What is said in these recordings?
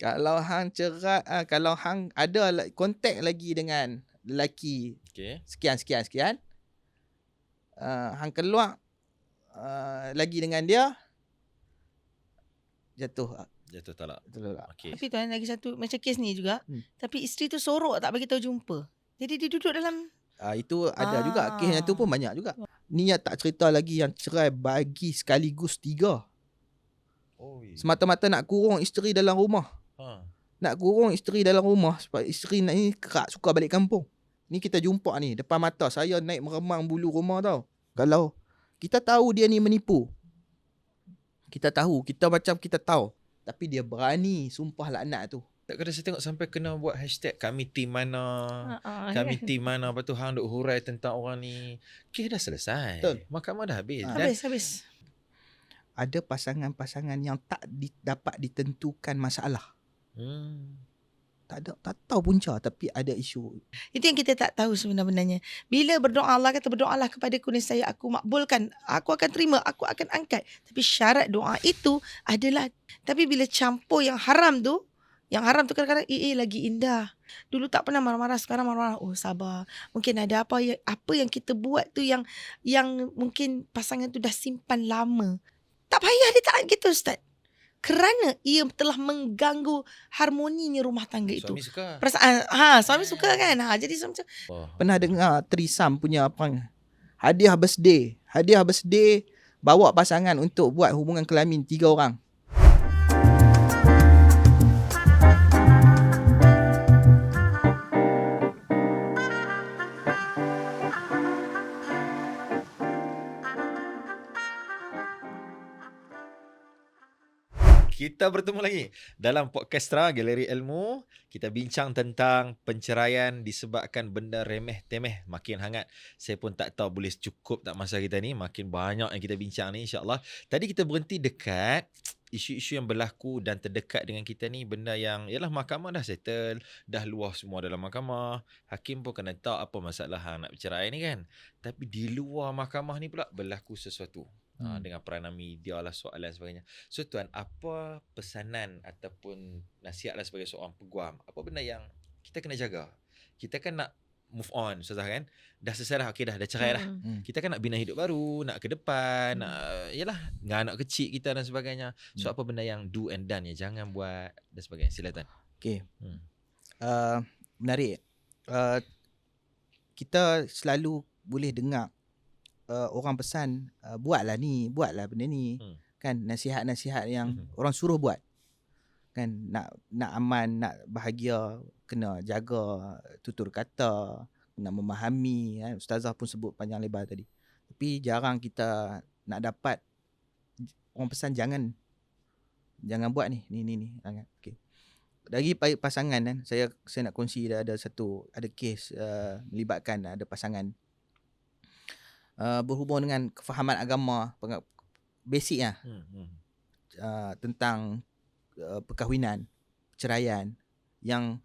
Kalau hang cerai, kalau hang ada kontak lagi dengan lelaki sekian, hang keluar lagi dengan dia, jatuh talak. talak. Okey. Tapi tuan, lagi satu macam kes ni juga. Tapi isteri tu sorok tak bagi tahu jumpa. Jadi dia duduk dalam Itu ada juga. Kes yang tu pun banyak juga. Ni yang tak cerita lagi yang cerai bagi sekaligus 3. Semata-mata nak kurung isteri dalam rumah. Nak kurung isteri dalam rumah sebab isteri ni kerak suka balik kampung. Ni kita jumpa ni depan mata saya, naik meremang bulu rumah tau. Kalau kita tahu dia ni menipu, kita tahu, tapi dia berani sumpah laknat tu. Tak kena saya tengok sampai kena buat hashtag kami tim mana. Kami tim mana. Lepas tu hang duk hurai tentang orang ni. Kes dah selesai. Betul. Mahkamah dah habis. habis. Ada pasangan-pasangan yang tak dapat ditentukan masalah. Tak tahu punca tapi ada isu. Itu yang kita tak tahu sebenarnya. Bila berdoa, Allah kata berdoalah kepadaku nescaya aku makbulkan, aku akan terima, aku akan angkat. Tapi syarat doa itu adalah, tapi bila campur yang haram tu kadang-kadang lagi indah. Dulu tak pernah marah-marah, sekarang marah-marah. Oh sabar. Mungkin ada apa yang kita buat tu yang mungkin pasangan tu dah simpan lama. Tak payah dia taat gitu, Ustaz. Kerana ia telah mengganggu harmoninya rumah tangga itu. Suami suka. Perasaan suami suka kan. Jadi macam Pernah dengar Trisam punya apa? Hadiah birthday bawa pasangan untuk buat hubungan kelamin 3 orang. Kita bertemu lagi dalam podcast Tra Galeri Ilmu. Kita bincang tentang penceraian disebabkan benda remeh-temeh. Makin hangat. Saya pun tak tahu boleh cukup tak masa kita ni. Makin banyak yang kita bincang ni, insyaAllah. Tadi kita berhenti dekat isu-isu yang berlaku dan terdekat dengan kita ni. Benda yang, yalah, mahkamah dah settle. Dah luar semua dalam mahkamah. Hakim pun kena tahu apa masalah hang nak bercerai ni kan. Tapi di luar mahkamah ni pula berlaku sesuatu. Dengan peranan media lah, soalan dan sebagainya. So tuan, apa pesanan ataupun nasihat lah sebagai seorang peguam, apa benda yang kita kena jaga? Kita kan nak move on, Ustazah kan? Dah selesai dah, okay dah cerai dah. Kita kan nak bina hidup baru, nak ke depan, nak, yalah, dengan anak kecil kita dan sebagainya. So apa benda yang do and done ya, jangan buat dan sebagainya. Sila tuan. Okay. Menarik. Kita selalu boleh dengar orang pesan, buatlah benda ni. Kan nasihat-nasihat yang orang suruh buat. Kan nak aman, nak bahagia, kena jaga tutur kata, nak memahami, kan? Ustazah pun sebut panjang lebar tadi. Tapi jarang kita nak dapat orang pesan jangan buat ni. Okay. Dari pasangan kan, saya nak kongsi ada kes melibatkan ada pasangan berhubung dengan kefahaman agama basic lah. Tentang perkahwinan, perceraian, yang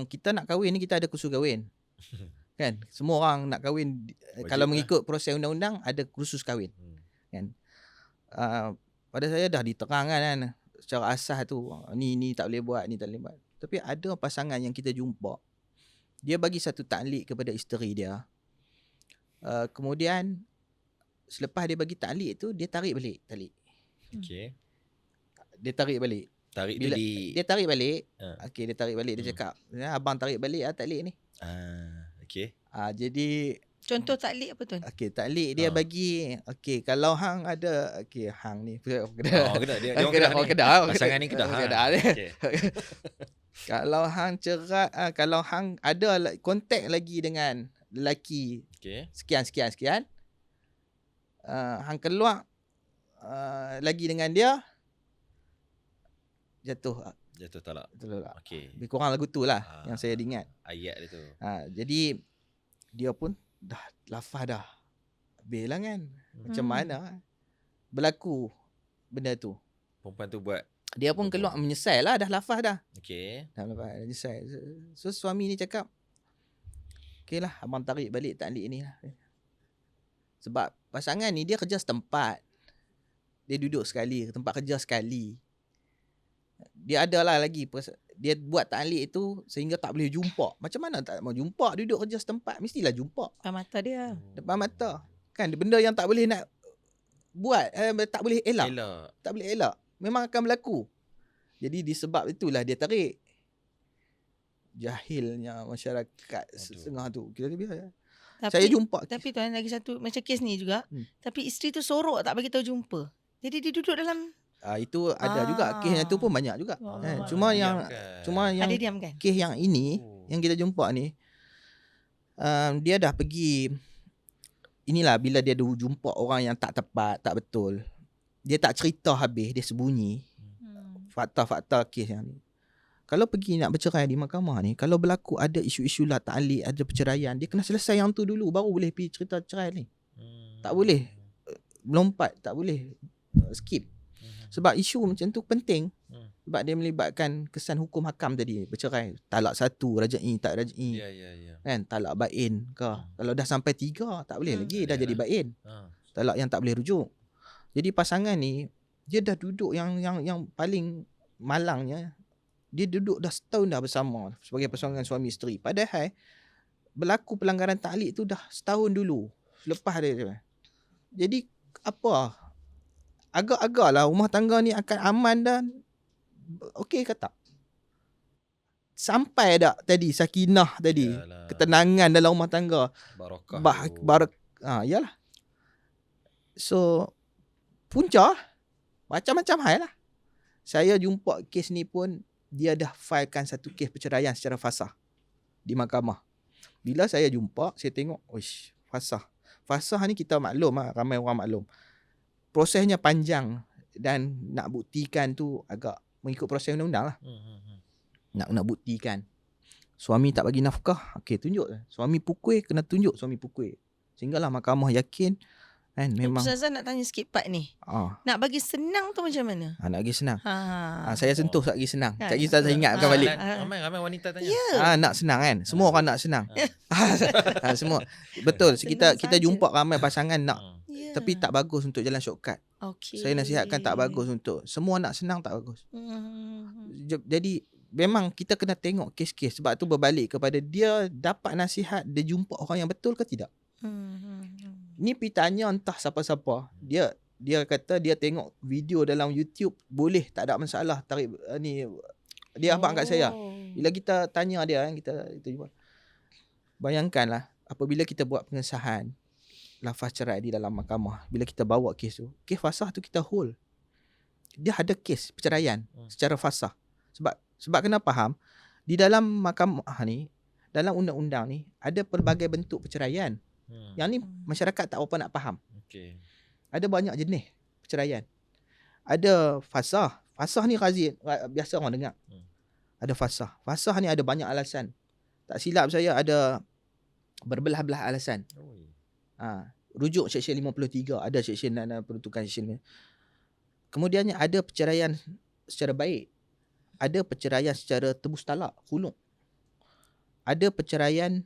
kita nak kahwin ni, kita ada kursus kahwin. Kan, semua orang nak kahwin wajib kalau mengikut proses undang-undang ada kursus kahwin. Kan, pada saya dah diterangkan kan secara asas tu, ni tak boleh buat, ni tak boleh buat. Tapi ada pasangan yang kita jumpa, dia bagi satu taklik kepada isteri dia. Kemudian selepas dia bagi taklik tu, dia tarik balik taklik. Okay. Dia tarik balik. Bila dia tarik balik, okey, dia tarik balik, dia cakap, abang tarik balik taklik ni. Okey. Jadi contoh taklik apa tuan? Okey, taklik dia bagi, okey, kalau hang ada, okey, hang ni Kedah. Dia orang Kedah. Pasangan ni Kedah. Okay. Kalau hang cerai, kalau hang ada kontak lagi dengan lelaki sekian, hang keluar lagi dengan dia, jatuh talak. Okey. Lebih kurang lagu tu lah yang saya ingat. Ayat dia tu. Jadi dia pun dah lafaz dah. Habis lah kan. Macam mana berlaku benda tu. Perempuan tu buat. Dia pun keluar menyesal lah, dah lafaz dah. Okey. Dah lafaz, menyesal. So suami ni cakap, okey lah, abang tarik balik taklik ni lah. Sebab pasangan ni dia kerja setempat. Dia duduk sekali, tempat kerja sekali. dia ada lah lagi dia buat ta'liq itu sehingga tak boleh jumpa. Macam mana tak mau jumpa? Duduk kerja setempat mestilah jumpa Depan mata dia. depan mata. Kan benda yang tak boleh nak buat, tak boleh elak. Tak boleh elak. Memang akan berlaku. Jadi disebab itulah dia tarik. Jahilnya masyarakat setengah tu. Kita biar. Saya jumpa. Tapi tuan lagi satu macam kes ni juga. Tapi isteri tu sorok tak bagi tahu jumpa. Jadi dia duduk dalam itu ada juga kes yang tu pun banyak juga. Cuma yang dia diamkan. Kes yang ini yang kita jumpa ni dia dah pergi. Inilah bila dia jumpa orang yang tak tepat, tak betul. Dia tak cerita habis, dia sembunyi. Fakta-fakta kes yang ni. Kalau pergi nak bercerai di mahkamah ni, kalau berlaku ada isu-isu lah ta'liq, ada perceraian, dia kena selesai yang tu dulu baru boleh pergi cerita cerai ni. Tak boleh melompat, tak boleh skip. Sebab isu macam tu penting. Sebab dia melibatkan kesan hukum hakam tadi. Bercerai, talak 1, rajai, tak rajai. Kan, talak bain ke. Kalau dah sampai 3, tak boleh lagi. Dah jadi bain. Talak yang tak boleh rujuk. Jadi pasangan ni, dia dah duduk yang paling malangnya. Dia duduk dah setahun dah bersama sebagai pasangan suami isteri. Padahal berlaku pelanggaran ta'liq tu dah setahun dulu. Lepas dia. Jadi apa? Agak-agak lah rumah tangga ni akan aman dan okey ke tak? Sampai tak tadi sakinah tadi. Yalah. Ketenangan dalam rumah tangga. Barakah. Yalah. So punca macam-macam hal lah. Saya jumpa kes ni pun dia dah filekan satu kes perceraian secara fasah di mahkamah. Bila saya jumpa, saya tengok, oish, fasah. Fasah ni kita maklum lah, ramai orang maklum. Prosesnya panjang dan nak buktikan tu agak mengikut proses undang-undang lah. Nak buktikan. Suami tak bagi nafkah, okey tunjuk. Suami pukul, kena tunjuk suami pukul. Sehinggalah mahkamah yakin kan memang. Ustazah nak tanya sikit part ni. Nak bagi senang tu macam mana? Nak bagi senang. Saya sentuh tak bagi senang. Sekejap lagi saya ingatkan balik. Ramai wanita tanya. Nak senang kan? Semua orang nak senang. Semua. Betul. Kita jumpa ramai pasangan nak. Tapi tak bagus untuk jalan shortcut. Saya nasihatkan tak bagus untuk. Semua nak senang tak bagus. Jadi memang kita kena tengok kes-kes. Sebab tu berbalik kepada dia dapat nasihat, dia jumpa orang yang betul ke tidak. Ni pergi tanya entah siapa-siapa. Dia kata dia tengok video dalam YouTube, boleh, tak ada masalah tarik ni. Dia abang kat saya. Bila kita tanya dia kan, kita jumpa. Bayangkanlah apabila kita buat pengesahan lafaz cerai di dalam mahkamah, bila kita bawa kes tu, kes fasah tu kita hold. Dia ada kes perceraian secara fasah. Sebab kena faham, di dalam mahkamah ni, dalam undang-undang ni ada pelbagai bentuk perceraian. Yang ni masyarakat tak apa nak faham. Ada banyak jenis perceraian. Ada fasah. Fasah ni razid, biasa orang dengar. Ada fasah. Fasah ni ada banyak alasan. Tak silap saya ada berbelah-belah alasan. Rujuk Seksyen 53, ada seksyen dan peruntukan seksyen. Kemudiannya ada perceraian secara baik. Ada perceraian secara tebus talak, khuluk. Ada perceraian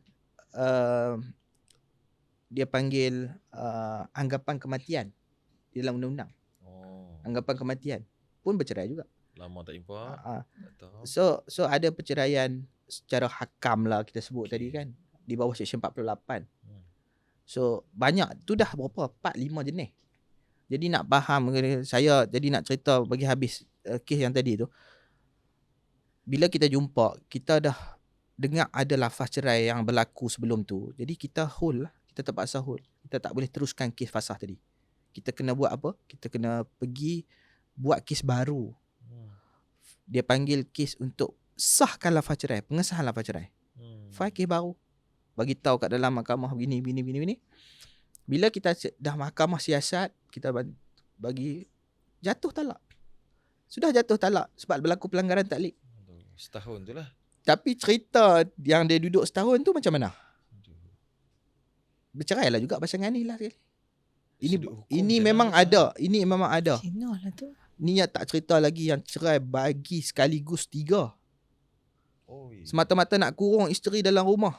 dia panggil anggapan kematian di dalam undang-undang. Anggapan kematian pun bercerai juga. Lama tak jumpa. So ada perceraian secara hakam lah kita sebut tadi kan, di bawah Seksyen 48. So banyak tu dah berapa 4-5 jenis. Jadi nak faham saya, jadi nak cerita bagi habis kes yang tadi tu. Bila kita jumpa, kita dah dengar ada lafaz cerai yang berlaku sebelum tu. Jadi kita hold lah. Kita terpaksa hold. Kita tak boleh teruskan kes fasah tadi. Kita kena buat apa? Kita kena pergi buat kes baru. Dia panggil kes untuk sahkan lafaz cerai, pengesahan lafaz cerai. File kes baru. Bagi tahu kat dalam mahkamah begini. Bila kita dah mahkamah siasat, kita bagi jatuh talak. Sudah jatuh talak sebab berlaku pelanggaran ta'liq. Setahun tu lah. Tapi cerita yang dia duduk setahun tu macam mana? Bercerai lah juga pasangan ni lah. Ini memang ada. Ini memang ada. Lah tu. Ni yang tak cerita lagi yang cerai bagi sekaligus 3. Semata-mata nak kurung isteri dalam rumah.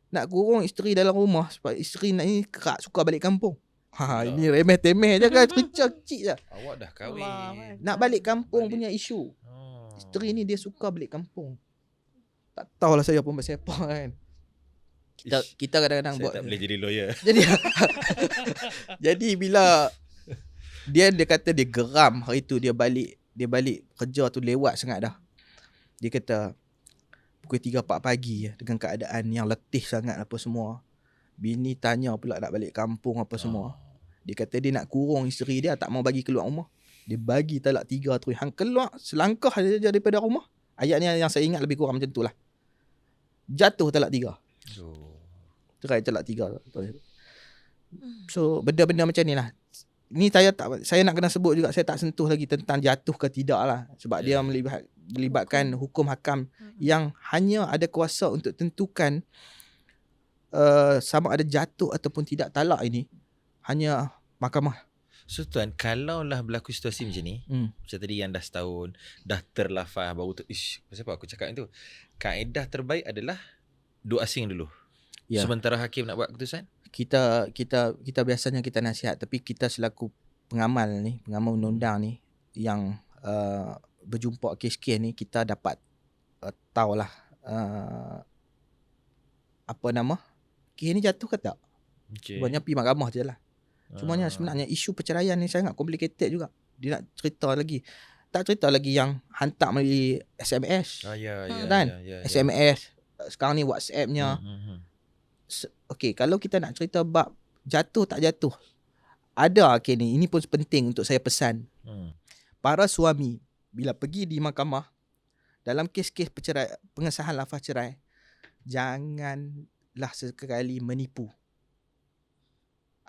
Nak kurung isteri dalam rumah sebab isteri nak ni kerak suka balik kampung. Ini remeh-temeh je kan, cerita kecil je. Awak dah kahwin. Nak balik kampung punya isu. Isteri ni dia suka balik kampung. Tak tahulah saya pun bersepah kan. Kita kadang-kadang Saya buat tak boleh jadi lawyer. Jadi bila dia kata dia geram hari tu, dia balik kerja tu lewat sangat dah. Dia kata pukul 3-4 pagi dengan keadaan yang letih sangat apa semua. Bini tanya pula nak balik kampung apa semua. Dia kata dia nak kurung isteri dia, tak mau bagi keluar rumah. Dia bagi talak 3 terus. Hang keluar selangkah saja daripada rumah. Ayat ni yang saya ingat lebih kurang macam tu lah. Jatuh talak 3. Cerai talak 3. So benda-benda macam ni lah. Ni saya nak kena sebut juga, saya tak sentuh lagi tentang jatuh ke tidak lah. Sebab dia melibatkan hukum hakam yang hanya ada kuasa untuk tentukan sama ada jatuh ataupun tidak talak ini hanya mahkamah. So tuan, kalaulah berlaku situasi macam ni, macam tadi yang dah setahun, dah terlafaz baru tu, pasal apa aku cakap itu, kaedah terbaik adalah duk asing dulu. Ya. Sementara hakim nak buat keputusan? Kita biasanya kita nasihat, tapi kita selaku pengamal undang-undang ni yang berjumpa kes-kes ni, kita dapat tahulah apa nama kes ni jatuh ke tak. Sebenarnya pergi mahkamah je lah. Cumanya sebenarnya isu perceraian ni sangat complicated juga. Dia nak cerita lagi. Tak cerita lagi yang hantar melalui SMS. SMS. Sekarang ni WhatsApp-nya. Okey, kalau kita nak cerita bab jatuh tak jatuh, ada ni. Ini pun penting untuk saya pesan. Para suami bila pergi di mahkamah dalam kes-kes pengesahan lafaz cerai, janganlah sekali menipu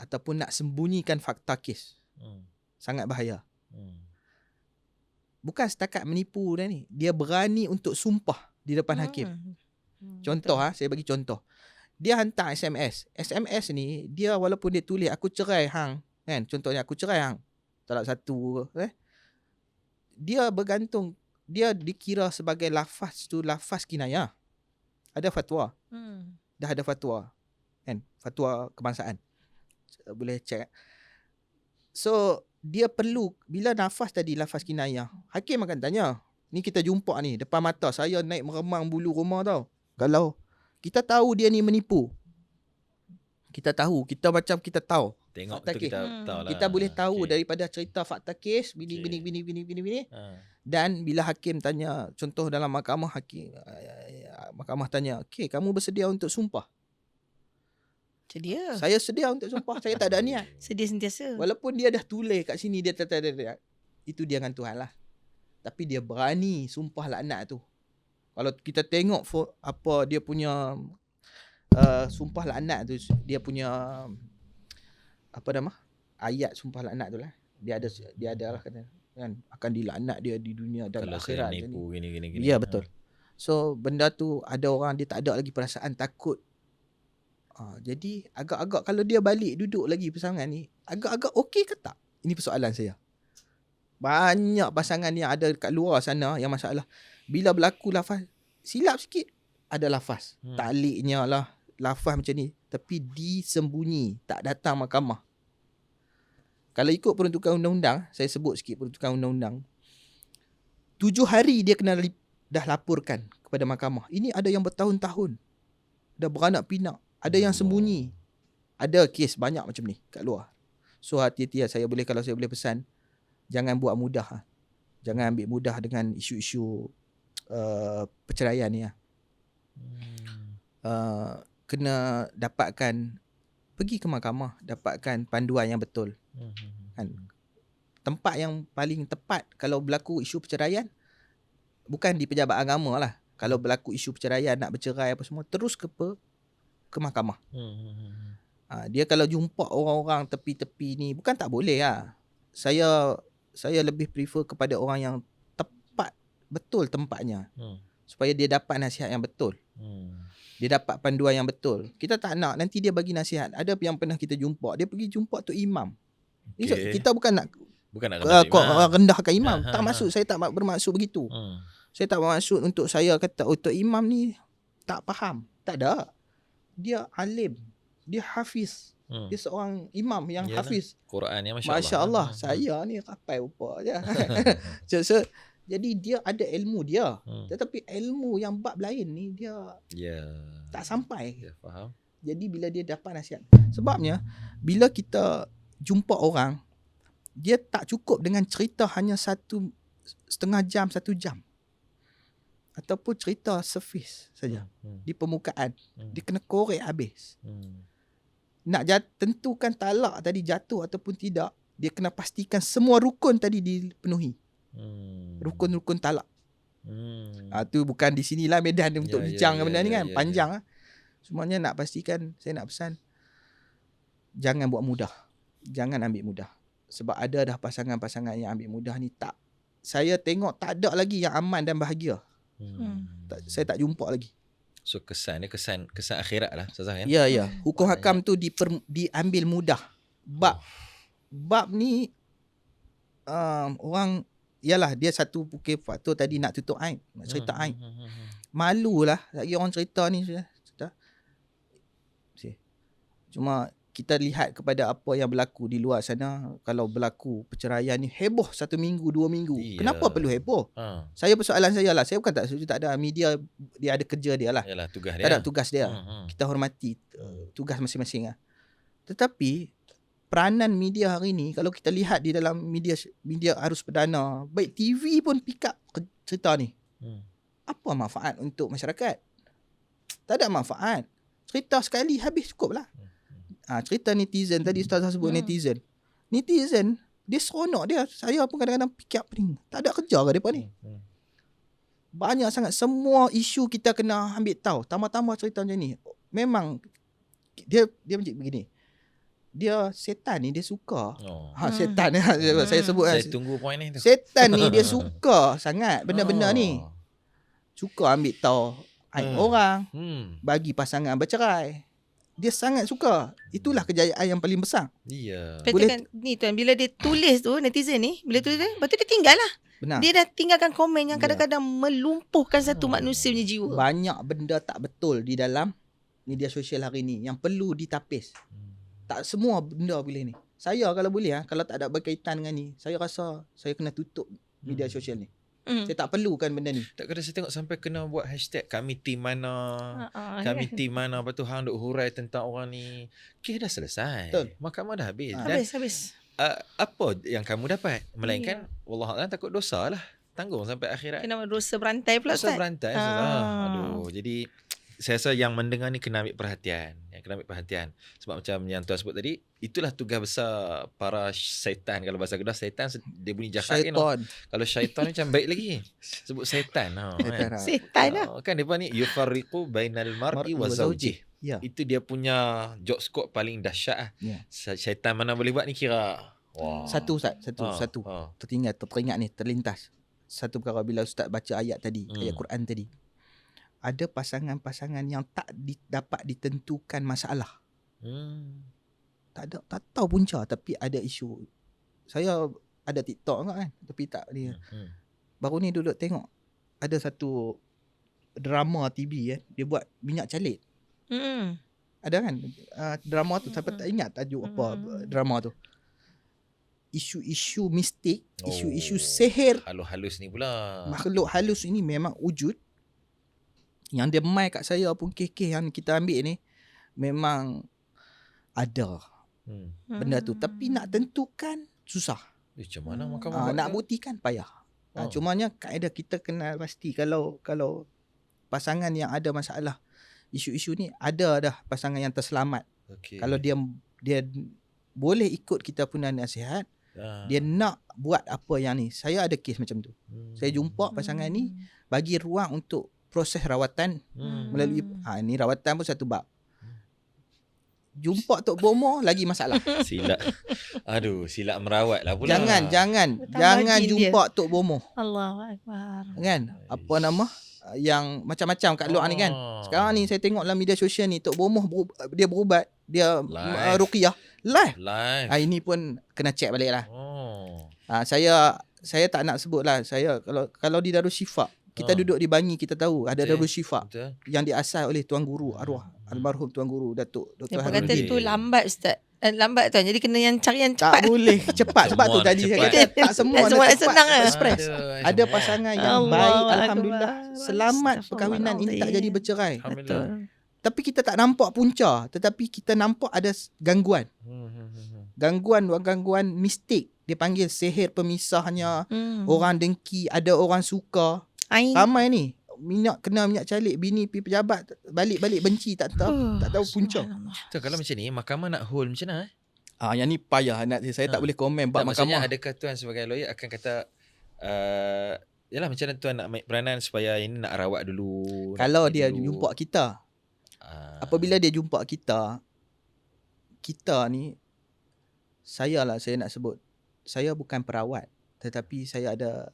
ataupun nak sembunyikan fakta kes. Sangat bahaya. Bukan setakat menipu dah ni, dia berani untuk sumpah di depan hakim. Contoh saya bagi contoh. Dia hantar SMS. SMS ni dia walaupun dia tulis aku cerai hang, kan? Contohnya aku cerai hang. Talak 1 dia bergantung, dia dikira sebagai lafaz tu lafaz kinayah. Ada fatwa. Dah ada fatwa. Kan? Fatwa kebangsaan. Boleh check. So dia perlu, bila nafas tadi lafaz kinayah, hakim akan tanya, ni kita jumpa ni depan mata saya naik meremang bulu rumah tau. Kalau kita tahu dia ni menipu, kita tahu, kita tahu tengok fakta tu kes. kita tahu lah. Kita boleh tahu daripada cerita fakta kes bini. Dan bila hakim tanya, contoh dalam mahkamah, mahkamah tanya, okey, kamu bersedia untuk sumpah? Sedia. Saya sedia untuk sumpah. Saya tak ada niat. Sedia sentiasa. Walaupun dia dah tulis kat sini, dia itu dia dengan Tuhan lah. Tapi dia berani sumpah laknat tu. Kalau kita tengok apa dia punya sumpah laknat tu, dia punya apa nama? Ayat sumpah laknat tu lah. Dia ada lah kan akan dilaknat dia di dunia dan kalau akhirat. Kalau saya menipu gini. Ya, betul. So benda tu ada orang dia tak ada lagi perasaan takut. Jadi agak-agak kalau dia balik duduk lagi pasangan ni, agak-agak okey ke tak? Ini persoalan saya. Banyak pasangan yang ada kat luar sana yang masalah. Bila berlaku lafaz, silap sikit ada lafaz. Takliknya lah, lafaz macam ni. Tapi disembunyi, tak datang mahkamah. Kalau ikut peruntukan undang-undang, saya sebut sikit peruntukan undang-undang. 7 hari dia kena dah laporkan kepada mahkamah. Ini ada yang bertahun-tahun. Dah beranak pinak. Ada yang sembunyi. Ada kes banyak macam ni kat luar. So hati-hati lah, kalau saya boleh pesan, jangan buat mudah. Jangan ambil mudah dengan isu-isu perceraian ni lah. Kena dapatkan, pergi ke mahkamah, dapatkan panduan yang betul. Kan? Tempat yang paling tepat kalau berlaku isu perceraian, bukan di pejabat agama lah. Kalau berlaku isu perceraian, nak bercerai apa semua, terus ke mahkamah. Dia kalau jumpa orang-orang tepi-tepi ni, bukan tak boleh lah. Saya lebih prefer kepada orang yang tepat betul tempatnya. Supaya dia dapat nasihat yang betul. Dia dapat panduan yang betul. Kita tak nak nanti dia bagi nasihat. Ada yang pernah kita jumpa, dia pergi jumpa tu imam. Kita bukan nak rendahkan imam. Tak maksud, saya tak bermaksud begitu. Saya tak bermaksud untuk saya kata untuk imam ni tak faham. Tak ada. Dia alim, dia hafiz. Dia seorang imam yang hafiz Quran yang Masya Allah. Saya ni rapai rupa je. so, Jadi dia ada ilmu dia. Tetapi ilmu yang bab lain ni dia tak sampai. Faham. Jadi bila dia dapat nasihat. Sebabnya bila kita jumpa orang, dia tak cukup dengan cerita hanya 1.5 jam, 1 jam. Ataupun cerita surface saja. Di permukaan. Dia kena korek habis. Nak tentukan talak tadi jatuh ataupun tidak, dia kena pastikan semua rukun tadi dipenuhi. Rukun-rukun talak. Tu bukan di sinilah medan untuk bincang benda ni kan. Panjang lah. Semuanya nak pastikan, saya nak pesan, jangan buat mudah. Jangan ambil mudah. Sebab ada dah pasangan-pasangan yang ambil mudah ni tak. Saya tengok tak ada lagi yang aman dan bahagia. Saya tak jumpa lagi. So kesan akhirat lah Ustazah kan? Ya. Hukum hakam tu diambil mudah. Bab ni orang yalah dia satu faktor tadi nak tutup aib, nak cerita aib. Malulah lagi orang cerita ni sudah. Cuma kita lihat kepada apa yang berlaku di luar sana. Kalau berlaku perceraian ni heboh 1 minggu 2 minggu. Kenapa perlu heboh? Saya persoalan saya lah. Saya bukan tak setuju, tak ada. Media dia ada kerja dia lah. Yalah, tugas dia. Tak ada tugas dia. Kita hormati tugas masing-masing lah. Tetapi peranan media hari ni, kalau kita lihat di dalam media arus perdana, baik TV pun pick up cerita ni. Apa manfaat untuk masyarakat? Tak ada manfaat. Cerita sekali habis cukup lah. Cerita netizen tadi Ustazah sebut netizen. Netizen dia seronok dia. Saya pun kadang-kadang pick up ni. Tak ada kerja ke mereka ni? Banyak sangat. Semua isu kita kena ambil tahu. Tambah-tambah cerita macam ni. Memang dia macam begini. Dia setan ni dia suka. Setan ni saya sebut. Saya tunggu point ni tu. Setan ni dia suka sangat benda-benda ni. Suka ambil tahu aib orang. Bagi pasangan bercerai. Dia sangat suka. Itulah kejayaan yang paling besar. Iya. Kan ni tuan, bila dia tulis tu netizen ni, bila tulis lepas tu dia tinggal lah. Benar. Dia dah tinggalkan komen yang kadang-kadang melumpuhkan satu manusia punya jiwa. Banyak benda tak betul di dalam media sosial hari ni yang perlu ditapis. Tak semua benda boleh ni. Saya kalau boleh kalau tak ada berkaitan dengan ni, saya rasa saya kena tutup media sosial ni. Saya tak perlukan benda ni. Tak kena saya tengok sampai kena buat hashtag kami tim mana. Kami tim mana. Lepas tu hang duk hurai tentang orang ni. Kes dah selesai. Betul. Mahkamah dah habis. Habis. Apa yang kamu dapat? Melainkan wallahualam takut dosa lah. Tanggung sampai akhirat. Kenapa dosa berantai pula Ustaz? Dosa berantai. Aduh. Jadi saya rasa yang mendengar ni kena ambil perhatian. Sebab macam yang tuan sebut tadi, itulah tugas besar para syaitan. Kalau bahasa Kedah, syaitan dia bunyi jahat kan. Kalau syaitan ni macam baik lagi. Sebut syaitan. Syaitan lah. Kan dia ni yufarriqu bainal mar'i wa zawjih. Itu dia punya job scope paling dahsyat. Syaitan mana boleh buat ni kira. Satu teringat ni, terlintas. Satu perkara bila Ustaz baca ayat tadi, ayat Quran tadi. Ada pasangan-pasangan yang tak dapat ditentukan masalah. Tak tahu punca tapi ada isu. Saya ada TikTok kan, tapi tak dia. Baru ni duduk tengok ada satu drama TV dia buat minyak calit. Ada kan drama tu, siapa tak ingat tajuk apa drama tu. Isu-isu mistik, isu-isu sihir. Halus-halus ni pula. Makhluk halus ini memang wujud. Yang dia mai kat saya pun kes-kes yang kita ambil ni memang ada benda tu. Tapi nak tentukan susah. Macam mana mahkamah nak buktikan payah. Cumanya kaedah kita kena pasti kalau pasangan yang ada masalah isu-isu ni, ada dah pasangan yang terselamat. Kalau dia boleh ikut kita punya nasihat, dia nak buat apa yang ni. Saya ada kes macam tu. Saya jumpa pasangan ni, bagi ruang untuk proses rawatan melalui ni rawatan pun satu bab. Jumpa Tok Bomo lagi masalah. Silap merawat lah pula. Jangan jumpa Tok Bomo. Allahuakbar. Kan? Apa nama? Yang macam-macam kat luar ni kan. Sekarang ni saya tengok dalam media sosial ni Tok Bomo dia berubat, dia ruqyah live. Ini pun kena check balik lah. Saya tak nak sebut lah. Saya kalau di Darul Syifa, kita duduk di Bangi, kita tahu ada Darul Syifa yang diasas oleh Tuan Guru arwah almarhum Tuan Guru Datuk Dr. Dia kata tu lambat Ustaz. Lambat tuan. Jadi kena yang cari yang Tak cepat. boleh cepat. Sebab tu Semua tadi saya cepat. kata tak semua Tak semua nak cepat. senang lah. Express. Ada pasangan yang Allah baik, Akbar. alhamdulillah. Selamat perkahwinan ini tak jadi bercerai. Betul. Tapi kita tak nampak punca, tetapi kita nampak ada gangguan. Gangguan mistik. Dia panggil sihir pemisahnya. Orang dengki, ada orang suka. Ain. Ramai ni. Kena minyak calik, bini pergi pejabat, balik-balik benci, tak tahu punca. So, kalau macam ni, mahkamah nak hold macam mana? Yang ni payah saya tak boleh komen bab Maksudnya mahkamah. adakah tuan sebagai lawyer akan kata yalah macam mana tuan nak ambil peranan supaya ini nak rawat dulu. Kalau nak dia dulu. jumpa kita, apabila dia jumpa kita ni, saya nak sebut, saya bukan perawat, tetapi saya ada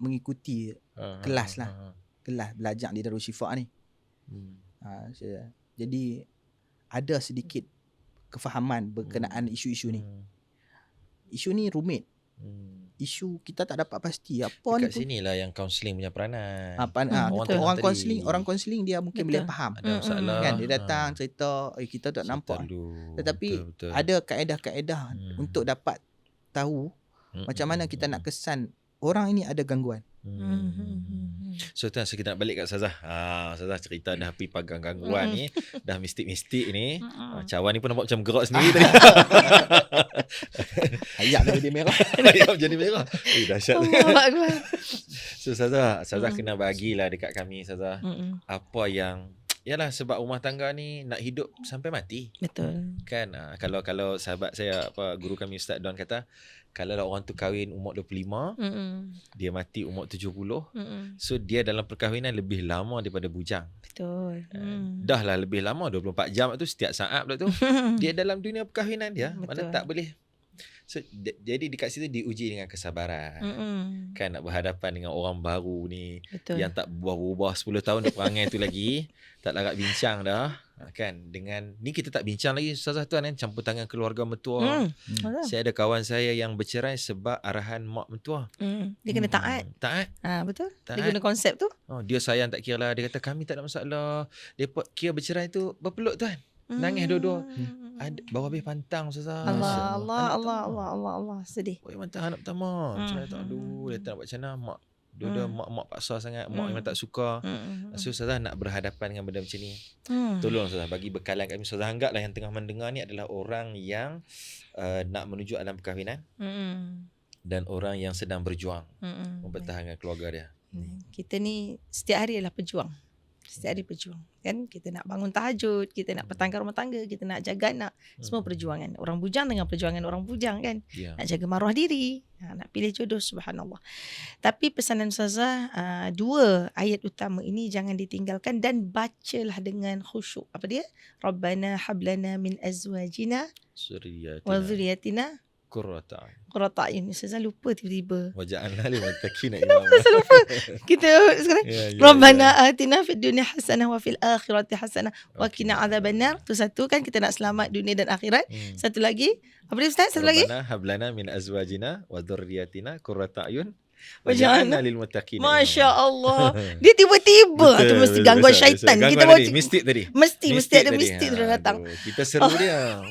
mengikuti kelas lah. Kelas belajar di Darul Syifa ni. Jadi ada sedikit kefahaman berkenaan isu-isu ni. Isu ni rumit. Isu kita tak dapat pasti apa Dekat ni tu. sinilah yang kaunseling punya peranan. Orang kaunseling dia mungkin boleh faham. Ada masalah. Kan dia datang cerita, kita tak nampak. Tetapi betul. ada kaedah-kaedah untuk dapat tahu macam mana kita nak kesan orang ini ada gangguan. So tuan, kita nak balik kat Ustazah. Ustazah cerita dah pergi pagang gangguan ni, dah mistik-mistik ni. Cawan ni pun nampak macam gerak sendiri tadi. Ayam jadi merah. Ayam jadi merah. Dahsyat. Allah. So Ustazah kena bagilah dekat kami Ustazah. Apa yang yalah, sebab rumah tangga ni nak hidup sampai mati. Betul. Kan kalau sahabat saya guru kami Ustaz Don kata, kalau orang tu kahwin umur 25, dia mati umur 70, so dia dalam perkahwinan lebih lama daripada bujang. Betul. Dah lah lebih lama, 24 jam tu setiap saat pula tu. Dia dalam dunia perkahwinan dia. Mana tak boleh. So jadi dekat situ diuji dengan kesabaran. Kan nak berhadapan dengan orang baru ni. Betul. Yang tak berubah 10 tahun dah perangai tu lagi. Tak larat bincang dah. Kan dengan ni kita tak bincang lagi Ustazah tuan kan, campur tangan keluarga mertua. Saya ada kawan saya yang bercerai sebab arahan mak mertua. Dia kena taat. Taat. Betul. Taat. Dia guna konsep tu. Dia sayang tak kira lah. Dia kata kami tak ada masalah. Dia kira bercerai tu berpeluk tuan. Nangis dua-dua. Bawa habis pantang Ustazah. Allah. Sedih. Oh, pantang anak pertama. Cerai tak aduh. Dia tak nak buat macam mana. Mak dia mak paksa sangat. Mak memang tak suka. So Ustazah nak berhadapan dengan benda macam ni. Tolong Ustazah bagi bekalan kami. Ustazah anggaplah yang tengah mendengar ni adalah orang yang nak menuju alam perkahwinan. Dan orang yang sedang berjuang mempertahankan keluarga dia. Kita ni setiap hari adalah pejuang. Setiap hari berjuang kan. Kita nak bangun tahajud, kita nak pertahankan rumah tangga, kita nak jaga anak. Semua perjuangan. Orang bujang dengan perjuangan orang bujang kan. Nak jaga maruah diri, nak pilih jodoh, subhanallah. Tapi pesanan Ustazah, 2 ayat utama ini jangan ditinggalkan dan bacalah dengan khusyuk. Apa dia? Rabbana hablana min azwajina wa dhurriyyatina qurrata a'yun. Ustazah lupa tiba-tiba. Waja'alna lil muttaqina imama. Saya lupa. Kita sekarang Rabbana atina fid dunya hasanah wa fil akhirati hasanah wa qina adzabannar. Tu satu kan, kita nak selamat dunia dan akhirat. Satu lagi, apa dia Ustaz? Satu lagi. Rabbana hablana min azwajina wa dhurriyyatina qurrata a'yun waj'alna lil muttaqina. Masya-Allah. Dia tiba-tiba tu mesti gangguan syaitan. Kita baca mistik tadi. Mesti ada mistik tu datang. Kita seru dia.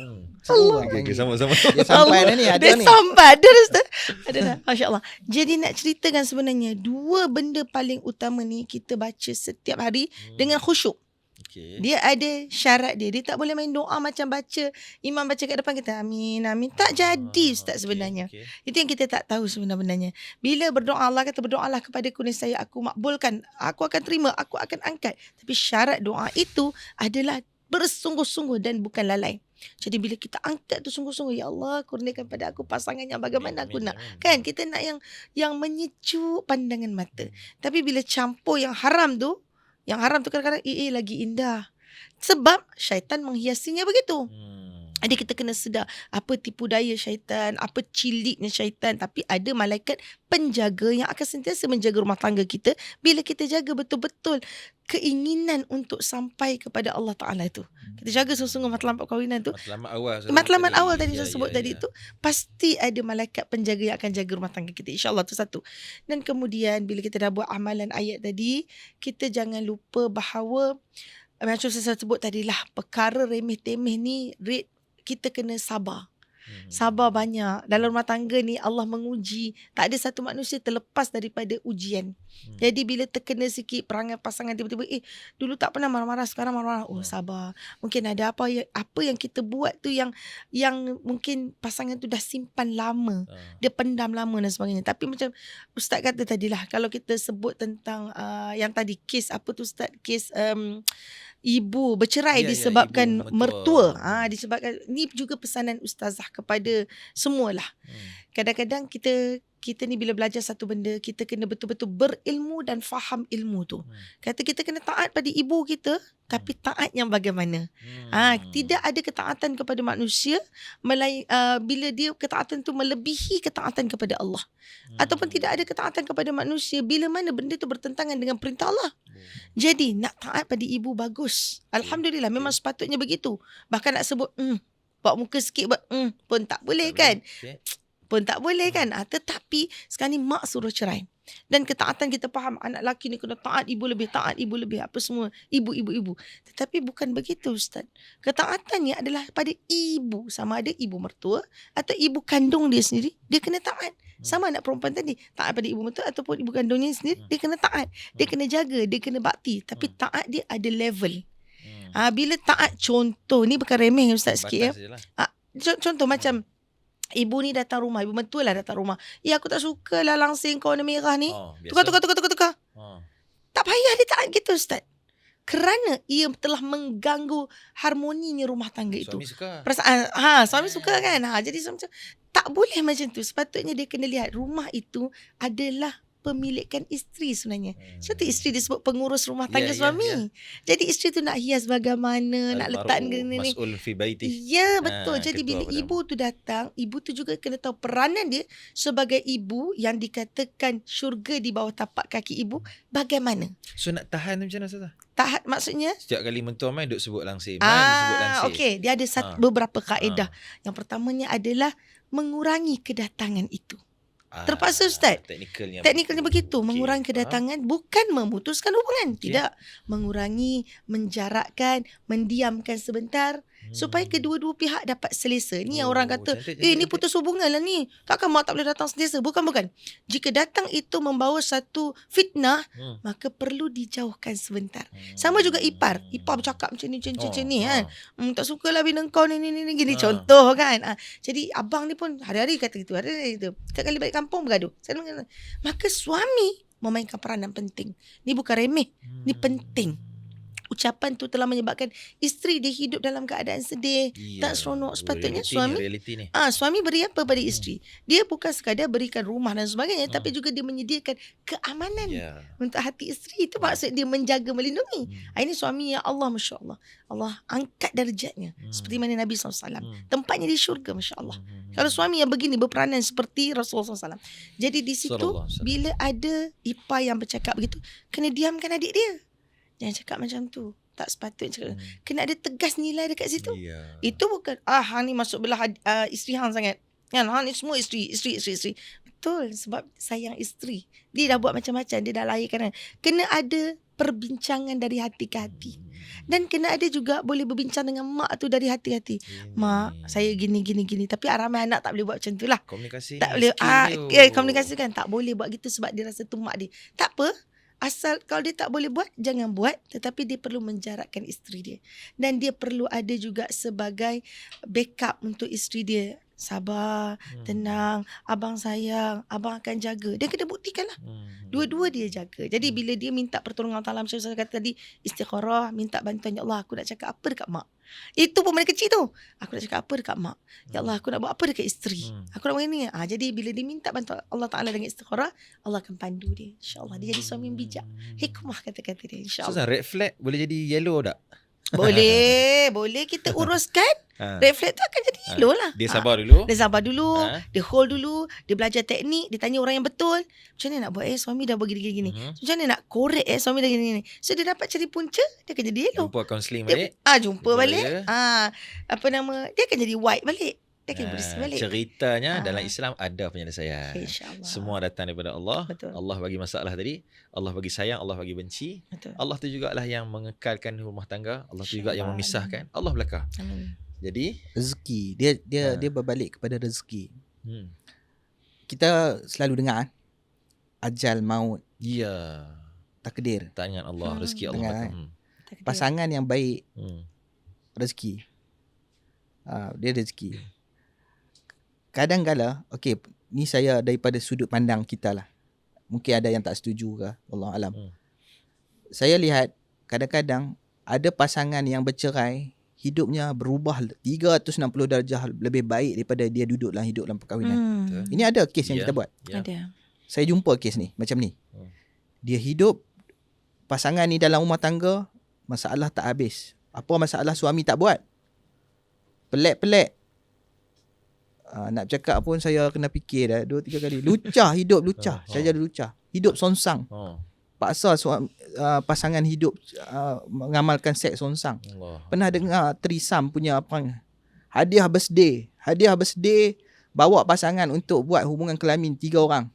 Okay, sama-sama. Dia sampai dah ni, ada dia ni. sampai ada Ustaz. Ada dah. Masya-Allah. Jadi nak ceritakan sebenarnya 2 benda paling utama ni kita baca setiap hari dengan khusyuk. Dia ada syarat dia. Dia tak boleh main doa macam baca imam baca kat depan kita amin amin. Tak jadi Ustaz sebenarnya. Itu yang kita tak tahu sebenarnya. Bila berdoa, Allah kata berdoalah kepadaku nescaya aku makbulkan. Aku akan terima, aku akan angkat. Tapi syarat doa itu adalah bersungguh-sungguh dan bukan lalai. Jadi bila kita angkat tu sungguh-sungguh, ya Allah kurniakan pada aku pasangan yang bagaimana aku nak. Kan kita nak yang menyejuk pandangan mata. Tapi bila campur yang haram tu kadang-kadang lagi indah. Sebab syaitan menghiasinya begitu. Jadi kita kena sedar apa tipu daya syaitan, apa ciliknya syaitan. Tapi ada malaikat penjaga yang akan sentiasa menjaga rumah tangga kita. Bila kita jaga betul-betul keinginan untuk sampai kepada Allah Ta'ala itu. Kita jaga sungguh-sungguh matlamat perkahwinan tu. Matlamat awal tadi saya sebut tadi tu. Pasti ada malaikat penjaga yang akan jaga rumah tangga kita. InsyaAllah tu satu. Dan kemudian bila kita dah buat amalan ayat tadi, kita jangan lupa bahawa macam saya sebut tadi lah, perkara remeh-temeh ni rate kita kena sabar. Sabar banyak. Dalam rumah tangga ni Allah menguji. Tak ada satu manusia terlepas daripada ujian. Jadi bila terkena sikit perangai pasangan tiba-tiba dulu tak pernah marah-marah, sekarang marah-marah. Oh sabar. Mungkin ada apa yang kita buat tu yang mungkin pasangan tu dah simpan lama. Dia pendam lama dan sebagainya. Tapi macam Ustaz kata tadilah, kalau kita sebut tentang yang tadi kes apa tu Ustaz, kes ibu bercerai disebabkan ibu mertua. Disebabkan ni juga pesanan ustazah kepada semualah. Kadang-kadang kita ni bila belajar satu benda, kita kena betul-betul berilmu dan faham ilmu tu. Kata kita kena taat pada ibu kita, tapi taat yang bagaimana? Tidak ada ketaatan kepada manusia bila dia ketaatan tu melebihi ketaatan kepada Allah. Ataupun tidak ada ketaatan kepada manusia bila mana benda tu bertentangan dengan perintah Allah. Jadi nak taat pada ibu bagus. Alhamdulillah, memang sepatutnya begitu. Bahkan nak sebut buat muka sikit buat pun tak boleh kan? Pun tak boleh kan? Tetapi sekarang ni mak suruh cerai. Dan ketaatan kita faham, anak lelaki ni kena taat ibu lebih, apa semua, ibu. Tetapi bukan begitu Ustaz. Ketaatannya adalah pada ibu, sama ada ibu mertua atau ibu kandung dia sendiri, dia kena taat. Sama anak perempuan tadi, taat pada ibu mertua ataupun ibu kandungnya sendiri, dia kena taat. Dia kena jaga, dia kena bakti. Tapi taat dia ada level. Bila taat, contoh, ni bukan remeh Ustaz sikit ya. Contoh macam ibu ni datang rumah, ibu mentua lah datang rumah. Aku tak suka lah langsing kau warna merah ni. Tukar. Tak payah dia taat gitu Ustaz. Kerana ia telah mengganggu harmoninya rumah tangga itu. Suami suka. Perasaan, suami suka kan. Jadi macam tak boleh macam tu. Sepatutnya dia kena lihat rumah itu adalah pemilikan isteri sebenarnya. Sebab isteri disebut pengurus rumah tangga suami. Jadi isteri tu nak hias bagaimana, nak letak ni. Mas'ul fi baiti. Ya, betul. Jadi bila ibu tu datang, ibu tu juga kena tahu peranan dia sebagai ibu yang dikatakan syurga di bawah tapak kaki ibu bagaimana. So nak tahan macam mana Ustazah? Tahan maksudnya? Setiap kali mentua main duk sebut langsir. Sebut langsir. Okey, dia ada beberapa kaedah. Yang pertamanya adalah mengurangi kedatangan itu. Terpaksa Ustaz. Teknikalnya begitu. Mengurangi kedatangan bukan memutuskan hubungan. Tidak. Mengurangi, menjarakkan, mendiamkan sebentar supaya kedua-dua pihak dapat selesa. Ni yang orang kata, ni putus hubungan lah ni. Takkan mak tak boleh datang sentiasa. Bukan. Jika datang itu membawa satu fitnah, maka perlu dijauhkan sebentar. Sama juga ipar. Ipar bercakap macam ni kan. Tak sukalah bina kau ni gini. Contoh kan. Jadi abang ni pun hari-hari kata gitu. Hari-hari gitu. Setiap kali balik kampung bergaduh. Maka suami memainkan peranan penting. Ni bukan remeh. Ni penting. Ucapan tu telah menyebabkan isteri dia hidup dalam keadaan sedih, tak seronok. Sepatutnya suami beri apa pada isteri? Dia bukan sekadar berikan rumah dan sebagainya, tapi juga dia menyediakan keamanan untuk hati isteri. Itu maksud dia menjaga, melindungi. Ini suami yang Allah, Masya Allah, Allah angkat darjatnya seperti mana Nabi SAW. Tempatnya di syurga, Masya Allah. Kalau suami yang begini berperanan seperti Rasulullah SAW. Jadi di situ bila ada ipar yang bercakap begitu, kena diamkan adik dia. Jangan cakap macam tu. Tak sepatutnya cakap. Kena ada tegas nilai dekat situ. Itu bukan hang ni masuk belah isteri hang sangat. Kan hang ni semua isteri. Betul, sebab sayang isteri. Dia dah buat macam-macam, dia dah lahirkan. Kena ada perbincangan dari hati ke hati. Dan kena ada juga boleh berbincang dengan mak tu dari hati-hati. Mak, saya gini. Tapi ramai anak tak boleh buat macam tu lah. Komunikasi. Tak boleh. Komunikasi kan tak boleh buat gitu sebab dia rasa tu mak dia. Tak apa. Asal kalau dia tak boleh buat, jangan buat. Tetapi dia perlu menjarakkan isteri dia. Dan dia perlu ada juga sebagai backup untuk isteri dia. Sabar, tenang, abang sayang, abang akan jaga. Dia kena buktikan lah. Dua-dua dia jaga. Jadi bila dia minta pertolongan Allah, macam saya kata tadi, istikharah, minta bantuan. Ya Allah, aku nak cakap apa dekat mak? Itu pun benda kecil tu. Aku nak cakap apa dekat mak? Ya Allah, aku nak buat apa dekat isteri? Aku nak buat ini. Jadi bila dia minta bantuan Allah Ta'ala dengan istikharah, Allah akan pandu dia. InsyaAllah. Dia jadi suami yang bijak. Hikmah kata-kata dia. InsyaAllah. So, red flag boleh jadi yellow tak? Boleh kita uruskan. Red flag tu akan jadi yellow lah. Dia sabar dulu. Dia hold dulu. Dia belajar teknik. Dia tanya orang yang betul. Macam mana nak buat suami dah begini-gini. Macam mana nak korek suami dah gini-gini. So dia dapat cari punca, dia akan jadi yellow. Jumpa kaunseling balik. Jumpa balik. Dia akan jadi white balik. Dia akan bersih balik. Ceritanya dalam Islam ada penyelesaian. InsyaAllah. Semua datang daripada Allah. Betul. Allah bagi masalah tadi. Allah bagi sayang, Allah bagi benci. Betul. Allah tu jugalah yang mengekalkan rumah tangga. Allah tu juga yang memisahkan. Allah belakang. Amin. Jadi rezeki. Dia berbalik kepada rezeki. hmm. Kita selalu dengar ajal, maut, Ya, takdir. tangan Allah, rezeki Allah. Tangan, betul. Takdir. Pasangan yang baik, Hmm. rezeki. Dia rezeki. Kadang-kala, okey, ni saya daripada sudut pandang kita lah. Mungkin ada yang tak setuju ke, Allah alam. Saya lihat kadang-kadang ada pasangan yang bercerai, hidupnya berubah 360 darjah lebih baik daripada dia duduk dalam hidup dalam perkahwinan. Ini ada kes yang Ya. kita buat. Ya. Ada. Saya jumpa kes ni macam ni. Hmm. Dia hidup, pasangan ni dalam rumah tangga, masalah tak habis. Apa masalah suami tak buat? Pelik-pelik. Nak cakap pun saya kena fikir dah 2-3 kali. Lucah, hidup lucah. Saya jadi lucah. Hidup songsang. Oh, Paksa pasangan hidup mengamalkan seks songsang. Allah. Pernah dengar Trisam punya apa? Hadiah birthday. Hadiah birthday bawa pasangan untuk buat hubungan kelamin 3 orang.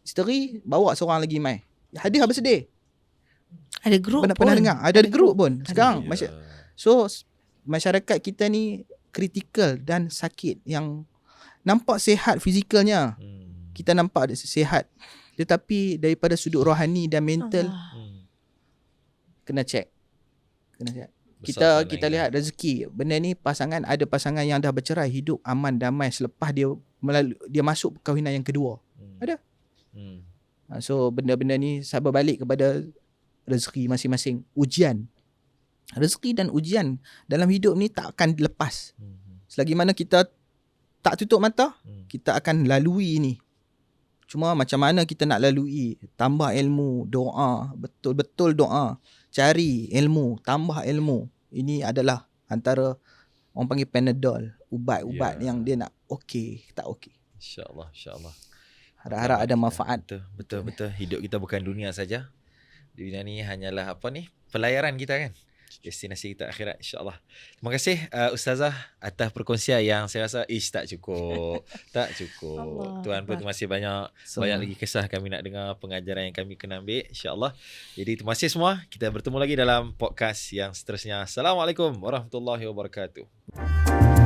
Isteri bawa seorang lagi mai. Hadiah birthday. Ada grup Pernah dengar? Ada grup pun. Sekarang Ya. So masyarakat kita ni kritikal dan sakit, yang nampak sihat fizikalnya. Hmm. Kita nampak dia sihat. Tetapi daripada sudut rohani dan mental Hmm. kena check. Besar Kita sana lihat rezeki. Benda ni ada pasangan yang dah bercerai hidup aman damai selepas dia masuk perkahwinan yang kedua. Hmm. Ada. Hmm. So benda-benda ni sabar balik kepada rezeki masing-masing, ujian. Rezeki dan ujian dalam hidup ni tak akan dilepas. Hmm. Selagi mana kita tak tutup mata, Hmm. kita akan lalui ni. Cuma macam mana kita nak lalui? Tambah ilmu, doa, betul-betul doa, cari ilmu, tambah ilmu. Ini adalah antara orang panggil Panadol, ubat-ubat Ya. yang dia nak okey, tak okey. InsyaAllah, insyaAllah. Harap-harap ada manfaat. Betul. Hidup kita bukan dunia saja. Dunia ni hanyalah pelayaran kita kan. Destinasi kita akhirat, insyaAllah. Terima kasih Ustazah atas perkongsian yang saya rasa tak cukup. Tak cukup. Allah Tuan pun Akbar. masih banyak lagi kisah kami nak dengar, pengajaran yang kami kena ambil, insyaAllah. Jadi terima kasih semua. Kita bertemu lagi dalam podcast yang seterusnya. Assalamualaikum warahmatullahi wabarakatuh.